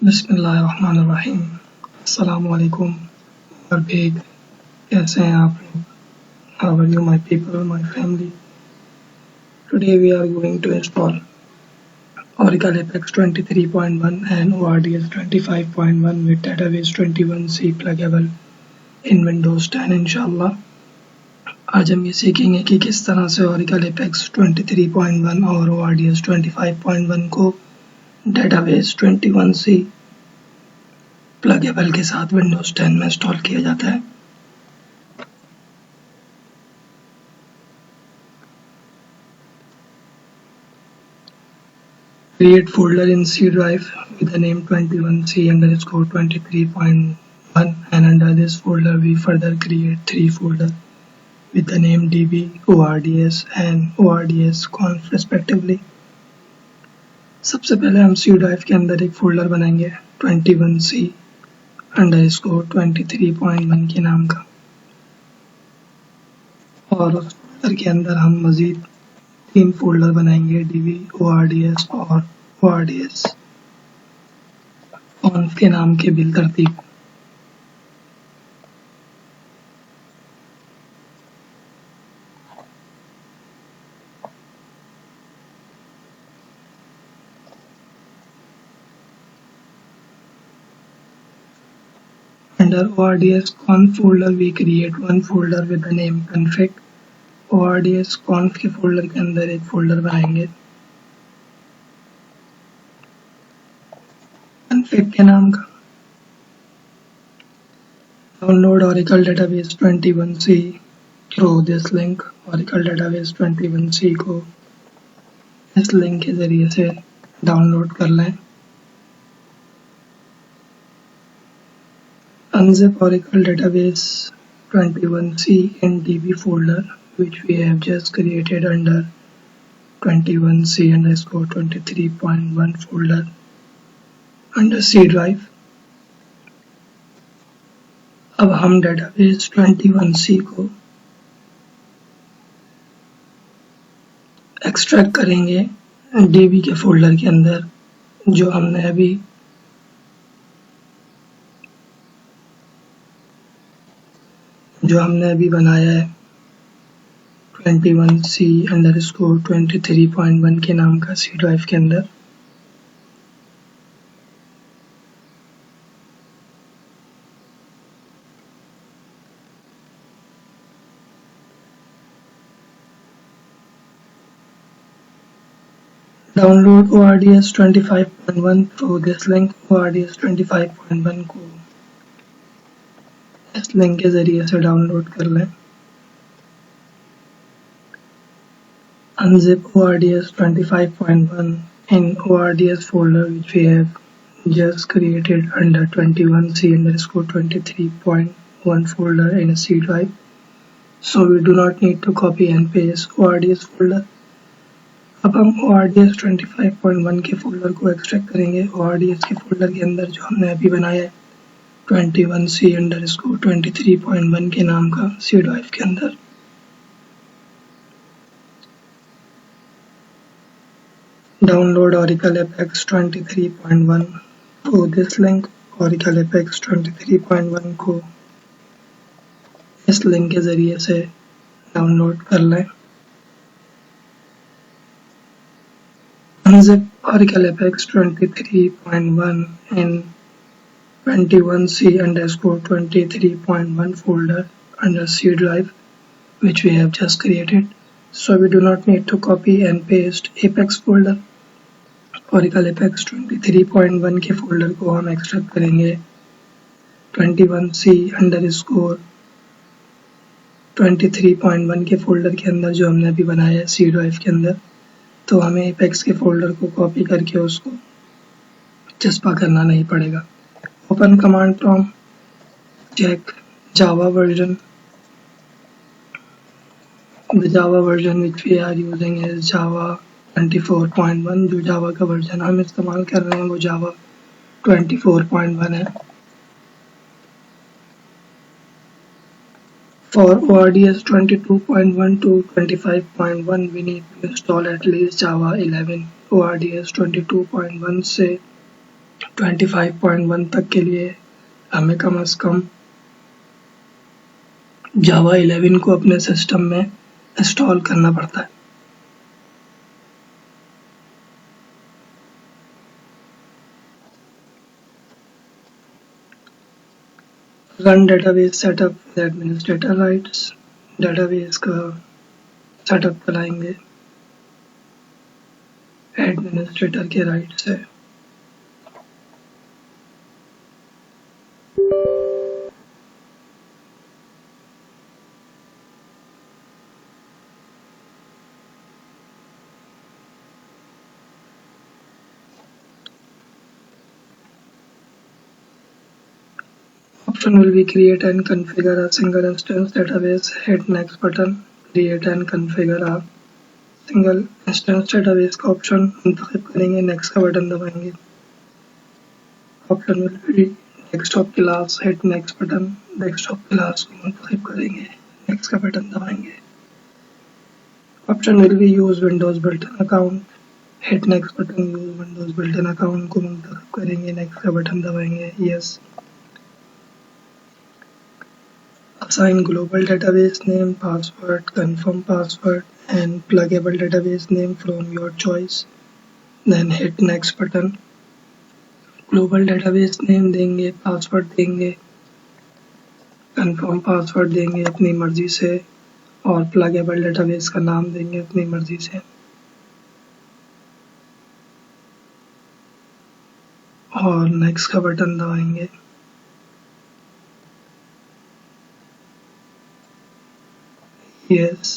बिस्मिल्लाहिर्रहमानिर्रहीम। अस्सलामुअलैकुम और भी कैसे हैं आप लोग? How are you, my people, my family? Today we are going to install Oracle Apex 23.1 and ORDS 25.1 with Database 21C pluggable in Windows 10 इंशाल्लाह। आज हम ये सीखेंगे कि किस तरह से Oracle Apex 23.1 और ORDS 25.1 को Database 21C प्लगेबल के साथ विंडोज 10 में इंस्टॉल किया जाता है। Create folder in C drive with the name 21C_23.1 and under this folder we further create 3 folders with the name DB, ORDS and ORDS conf respectively। सबसे पहले हम C drive के अंदर एक फोल्डर बनाएंगे 21C_23.1 के नाम का और उस फोल्डर के अंदर हम मजीद 3 फोल्डर बनाएंगे DB, ORDS और ORDS conf के नाम के बिल तरतीब। Under ORDS conf folder we create one folder with the name config। ORDS conf के फोल्डर के अंदर एक फोल्डर बनाएंगे config के नाम का। Download Oracle Database 21C through this link. Oracle Database 21C को इस लिंक के जरिए से डाउनलोड कर लें। Unzip Oracle Database 21C in DB folder which we have just created under 21C_23.1 folder under C drive। अब हम Database 21C को एक्सट्रैक्ट करेंगे DB के फोल्डर के अंदर जो हमने अभी बनाया है 21C_23.1 के नाम का C ड्राइव के अंदर। Download ORDS 25.1 through this link. ORDS 25.1 को इस लिंक के जरिए से डाउनलोड कर लें। Unzip ORDS 25.1 in ORDS folder which we have just created under 21C_23.1 folder in a C drive, so we do not need to copy and paste ORDS folder। अब हम ORDS 25.1 के folder को extract करेंगे ORDS के folder के अंदर जो हमने अभी बनाया है 21C_23.1 के नाम का C ड्राइव के अंदर। Download Oracle Apex 23.1 through this link. Oracle Apex 23.1 को इस लिंक के जरिए से डाउनलोड कर लें। Unzip Oracle Apex 23.1 in 21C_23.1 folder under C drive which we have just created, so we do not need to copy and paste Apex folder। Oracle Apex 23.1 के folder को हम एक्सट्रैक्ट करेंगे 21C_23.1 के folder के अंदर जो हमने अभी बनाया है C ड्राइव के अंदर। तो हमें Apex के फोल्डर को कॉपी करके उसको चस्पा करना नहीं पड़ेगा। Open command prompt, check Java version। The Java version which we are using is Java 24.1। जो Java का वर्जन हम इस्तेमाल कर रहे हैं वो Java 24.1 है। For ORDS 22.1 to 25.1 we need to install at least Java 11। ORDS 22.1 से 25.1 तक के लिए हमें कम से कम जावा 11 को अपने सिस्टम में इंस्टॉल करना पड़ता है। Run database setup with administrator rights, database का सेटअप कराएंगे एडमिनिस्ट्रेटर के राइट से। Option will be create and configure a single instance database. Hit next button. Create and configure a single instance database का option मुंतखब करेंगे, next का button दबाएंगे। Option will be desktop class. Hit next button. Desktop class को मुंतखब करेंगे, next का button दबाएंगे। Option will be use Windows built-in account। Hit next button. Use Windows built-in account को मुंतखब करेंगे, नेक्स्ट का बटन दबाएंगे, yes. Assign global database name, password, confirm password and pluggable database name from your choice. Then hit next button. Global database name देंगे, password देंगे, confirm password देंगे अपनी मर्जी से और pluggable database का नाम देंगे अपनी मर्जी से और next का बटन दबाएंगे। Yes.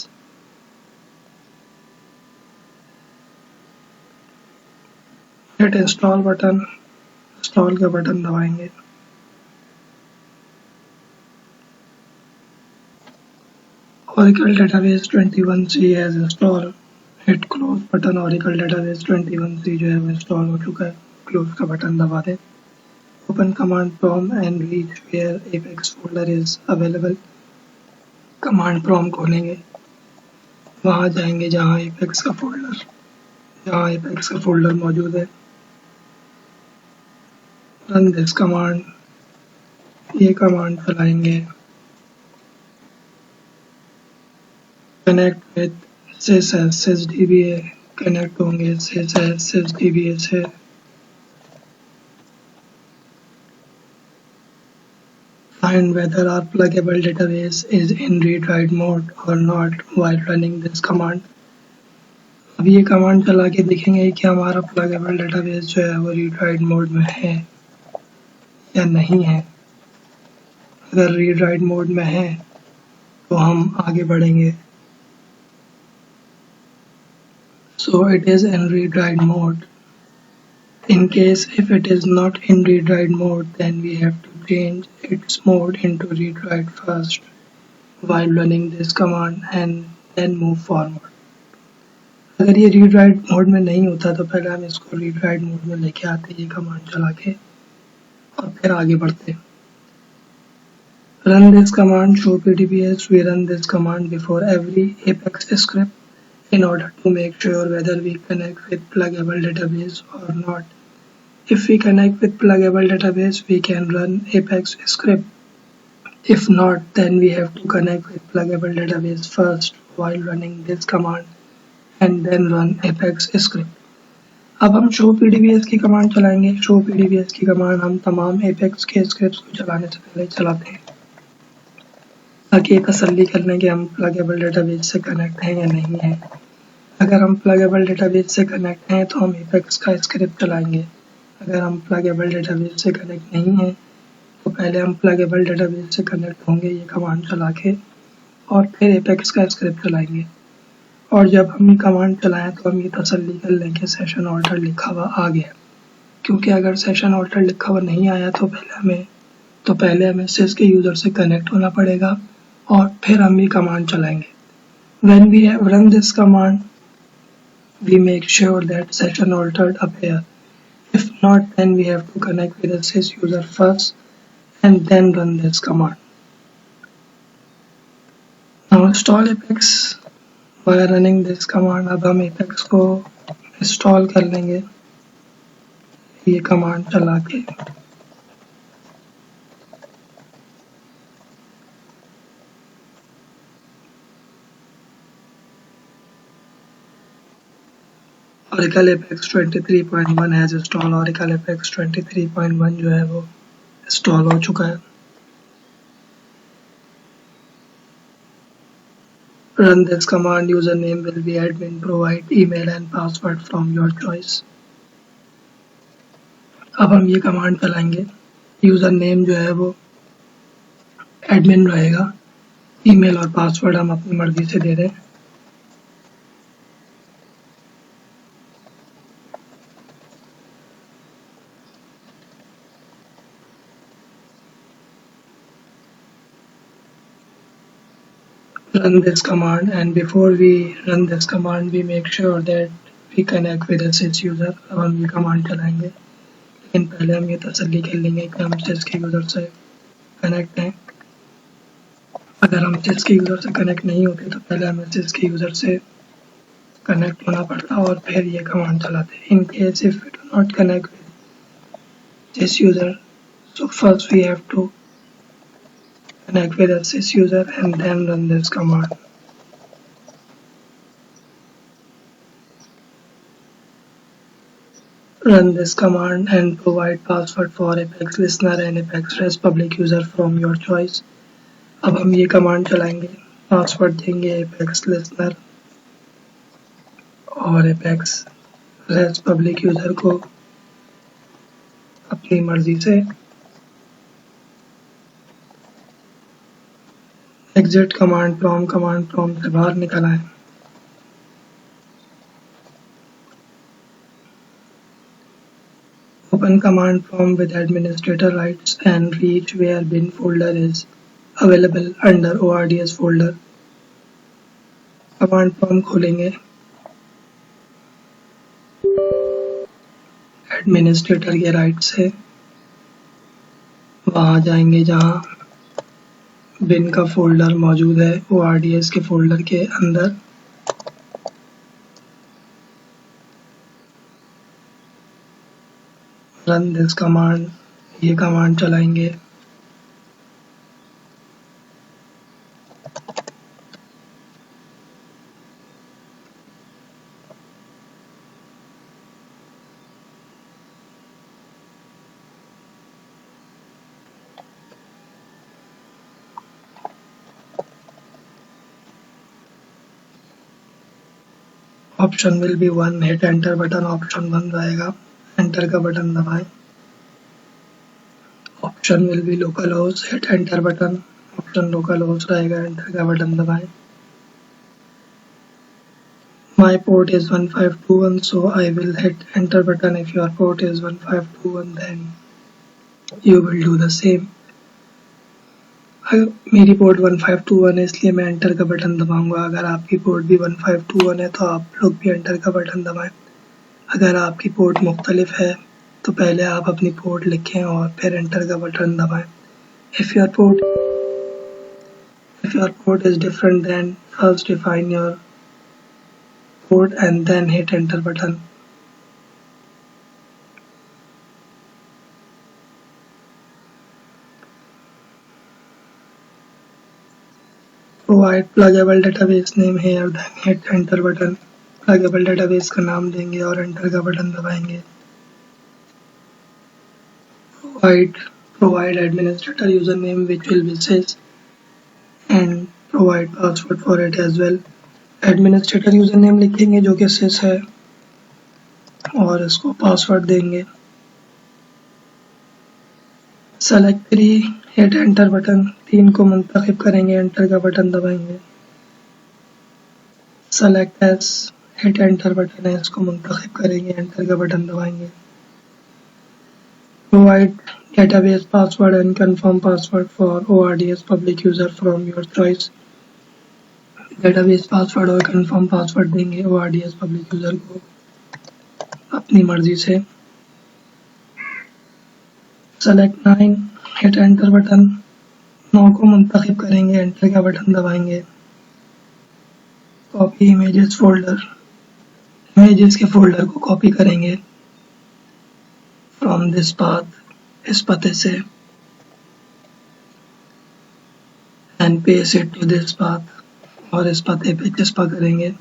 Hit install button. Install का बटन दबाएंगे। Oracle Database 21c has installed। Hit close button. Oracle Database 21c जो है वो इंस्टॉल हो चुका है, क्लोज का बटन दबा दें। Open command prompt and reach where Apex folder is available। Command prompt खोलेंगे, वहाँ जाएंगे जहाँ एपेक्स का फोल्डर मौजूद है। रन दिस कमांड, ये कमांड चलाएंगे। कनेक्ट विद sysdba, कनेक्ट होंगे sysdba से। Find whether our pluggable database is in read-write mode or not while running this command। अब ये कमांड चला के देखेंगे कि हमारा pluggable database जो है वो read-write मोड में है या नहीं है। अगर read-write मोड में है तो हम आगे बढ़ेंगे। So it is in read-write mode। In case if it is not in read-write mode, then we have to change its mode into read-write first while running this command and then move forward। अगर ये read-write mode में नहीं होता तो पहले हम इसको read-write mode में लेके आते, ये कमांड चला के, और फिर आगे बढ़ते। Run this command, show PDBs। We run this command before every Apex script in order to make sure whether we connect with pluggable database or not। If we connect with pluggable database, we can run Apex script। If not, then we have to connect with pluggable database first while running this command and then run Apex script। अब हम show PDBs की command चलाएंगे। show PDBs की command हम तमाम Apex के scripts को चलाने से पहले चलाते हैं ताकि तसल्ली कर लें कि हम प्लगेबल डेटाबेस से कनेक्ट हैं या नहीं है। अगर हम प्लगेबल डेटाबेस से कनेक्ट हैं तो हम एपेक्स का स्क्रिप्ट चलाएंगे। अगर हम प्लगेबल डेटाबेस से कनेक्ट नहीं हैं तो पहले हम प्लगेबल डेटाबेस से कनेक्ट होंगे ये कमांड चला के और फिर एपेक्स का स्क्रिप्ट चलाएंगे। और जब हम ये कमांड चलाएं तो हम ये तसल्ली कर लें कि सेशन ऑल्टर लिखा हुआ आ गया, क्योंकि अगर सेशन ऑल्टर लिखा हुआ नहीं आया तो पहले हमें सिस के यूज़र से कनेक्ट होना पड़ेगा और फिर हम ये कमांड चलाएंगे। When we have run this command, we make sure that session altered appear। If not, then we have to connect with the sys user first and then run this command। Now install Apex by running this command। अब हम Apex को install कर लेंगे। ये command चला के Oracle Apex 23.1 has install. Oracle Apex 23.1 जो है वो इंस्टॉल हो चुका है। Run this command. Username will be admin. Provide email and password from your choice. अब हम ये कमांड चलाएंगे। यूजर नेम जो है वो एडमिन रहेगा, ईमेल और पासवर्ड हम अपनी मर्जी से दे दें। Run this command, and before we run this command we make sure that we connect with the sys user। अब हम ये कमांड चलाएंगे, लेकिन पहले हम ये तसल्ली कर लेंगे कि हम sys के यूजर से कनेक्ट हैं। अगर हम sys के यूजर से कनेक्ट नहीं होते तो पहले हमें sys के यूजर से कनेक्ट होना पड़ता और फिर ये कमांड चलाते। In case if we do not connect with sys user, so first we have to connect with a sys user and then run this command। Run this command and provide password for Apex listener and Apex REST public user from your choice। अब हम ये command चलाएंगे, password देंगे Apex listener और Apex REST public user को अपनी मर्जी से। एग्जिट कमांड प्रॉम्प्ट से बाहर निकल आए। Open command prompt with administrator rights and reach where bin folder is available under ORDS folder। Command prompt खोलेंगे, एडमिनिस्ट्रेटर के राइट से वहां जाएंगे जहां बिन का फोल्डर मौजूद है ORDS के फोल्डर के अंदर। रन दिस कमांड, ये कमांड चलाएंगे। Option will be 1, hit enter button option 1 रहेगा, एंटर का बटन दबाएं। Option will be local host, hit enter button option local host रहेगा, एंटर का बटन दबाएं। My port is 1521, so I will hit enter button। If your port is 1521 then you will do the same। मेरी port 1521 है इसलिए मैं enter का button दबाऊंगा। अगर आपकी पोर्ट भी 1521 है तो आप लोग भी एंटर का बटन दबाएं। अगर आपकी पोर्ट मुख्तलिफ है तो पहले आप अपनी पोर्ट लिखें और फिर एंटर का बटन दबाएं। If your port is different then first define your port and then hit enter button। Provide pluggable database name here then hit enter button। pluggable database का नाम देंगे और एंटर का बटन दबाएंगे। Provide administrator username which will be sys and provide password for it as well। administrator username लिखेंगे जो कि sys है और इसको पासवर्ड देंगे। select 3, hit enter बटन, 3 को मुंतखब करेंगे, एंटर का बटन दबाएंगे। select s, hit enter button है, इसको मुंतखब करेंगे, एंटर का बटन दबाएंगे। provide database password and confirm password for ORDS public user from your choice। database password और confirm password देंगे ORDS public user को अपनी मर्जी से। select 9, hit enter बटन, 9 को मुंतखब करेंगे, एंटर का बटन दबाएंगे। कॉपी इमेजेस फोल्डर, इमेजेस के फोल्डर को कॉपी करेंगे। फ्रॉम दिस पाथ, इस पते से, and paste it to this path, और इस पते पे चस्पा करेंगे।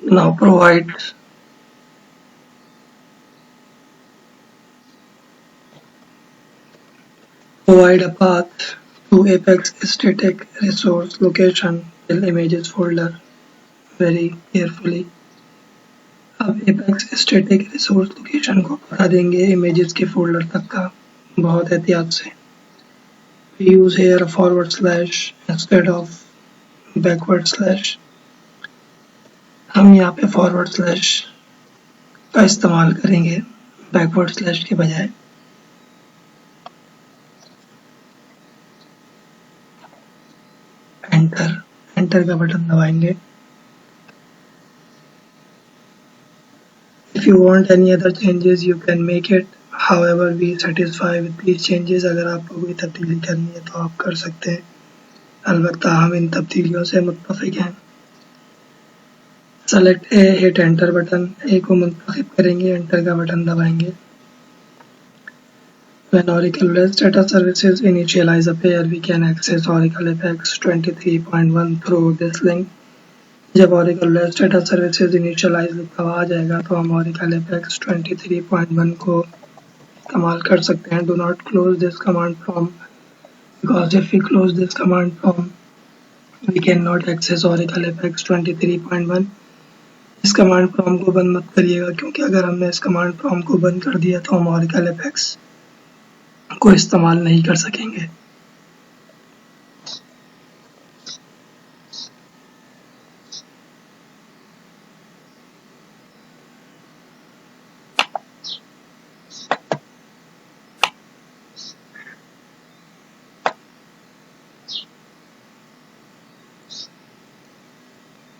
Now provide a path to Apex static resource location till images folder very carefully। अब Apex static resource location को बढ़ा देंगे images के folder तक का बहुत एहतियात से। We use here a forward slash instead of backward slash। हम यहाँ पे forward slash का इस्तेमाल करेंगे backward slash के बजाय। एंटर का बटन दबाएंगे। If you want any other changes you can make it, however we satisfy with these changes। अगर आपको कोई तब्दीली करनी है तो आप कर सकते हैं, अलबत्ता हम इन तब्दीलियों से मुत्तफिक हैं। सेलेक्ट ए, हिट एंटर बटन, ए को मुंतखब करेंगे, एंटर का बटन दबाएंगे। When Oracle REST data services initialize a pair, we can access Oracle Apex 23.1 through this link। जब Oracle REST data services initialize लिखा हुआ आ जाएगा तो हम Oracle Apex 23.1 को इस्तेमाल कर सकते हैं। Do not close this command prompt, because if we close this command prompt we cannot access Oracle Apex 23.1। इस कमांड प्रॉम्प्ट को बंद मत करिएगा, क्योंकि अगर हमने इस कमांड प्रॉम्प्ट को बंद कर दिया तो हम Oracle Apex को इस्तेमाल नहीं कर सकेंगे।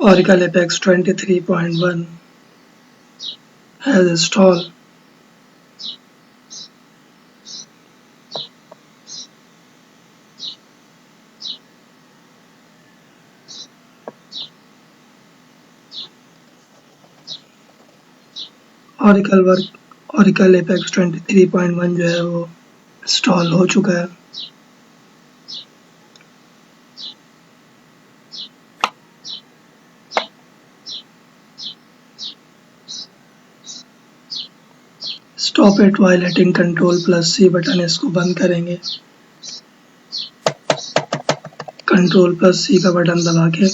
Oracle Apex 23.1 has installed। Oracle Apex 23.1 जो है वो इंस्टॉल हो चुका है। Stop it while hitting Ctrl+C button, इसको बंद करेंगे। Ctrl+C का बटन दबा के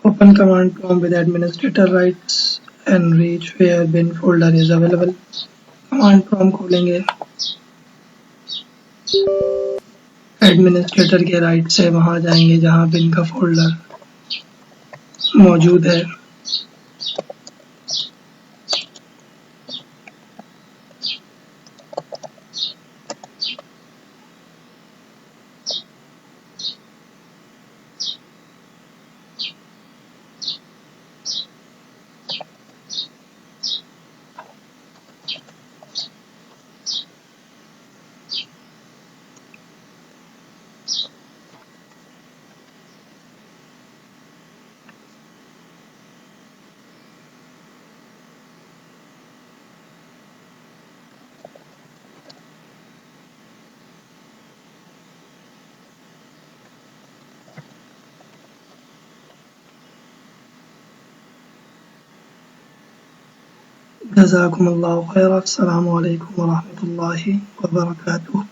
open command prompt with administrator rights and reach where bin folder is available। Command prompt खोलेंगे, एडमिनिस्ट्रेटर के राइट से वहां जाएंगे जहां बिन का फोल्डर मौजूद है। जज़ाकुमुल्लाहु खैर। अस्सलामु अलैकुम व रहमतुल्लाहि व बरकातुहू।